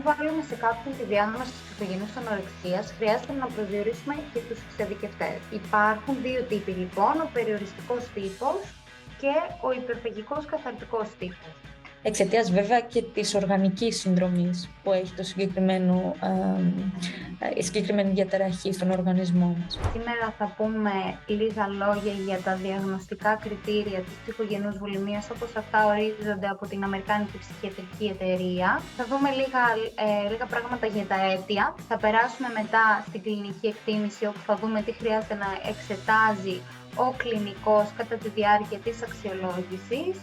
βάλουμε σε κάποιον τη διάγνωση της παθογενούς ανορεξίας, χρειάζεται να προσδιορίσουμε και τους εξειδικευτές. Υπάρχουν δύο τύποι λοιπόν, ο περιοριστικός τύπος και ο υπερφαγικός καθαρτικός τύπος. Εξαιτίας βέβαια και της οργανικής συνδρομής που έχει η συγκεκριμένη διαταραχή στον οργανισμό μας. Σήμερα θα πούμε λίγα λόγια για τα διαγνωστικά κριτήρια της ψυχογενούς βουλημίας, όπως αυτά ορίζονται από την Αμερικάνικη Ψυχιατρική Εταιρεία. Θα δούμε λίγα πράγματα για τα αίτια. Θα περάσουμε μετά στην κλινική εκτίμηση, όπου θα δούμε τι χρειάζεται να εξετάζει ο κλινικός κατά τη διάρκεια της αξιολόγησης.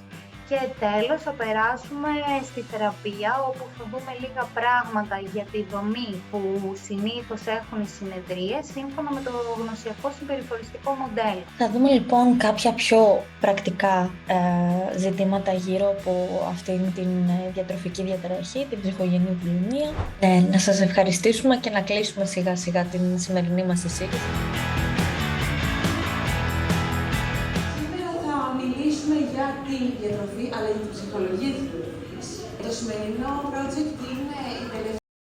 Και τέλος θα περάσουμε στη θεραπεία, όπου θα δούμε λίγα πράγματα για τη δομή που συνήθως έχουν οι συνεδρίες, σύμφωνα με το γνωσιακό συμπεριφοριστικό μοντέλο. Θα δούμε λοιπόν κάποια πιο πρακτικά ζητήματα γύρω από αυτήν την διατροφική διαταραχή, την ψυχογενή βουλημία. Να σας ευχαριστήσουμε και να κλείσουμε σιγά σιγά την σημερινή μας εισήγηση. Για την διατροφή αλλά και την ψυχολογία της διατροφής. Το σημερινό project είναι η τελευταία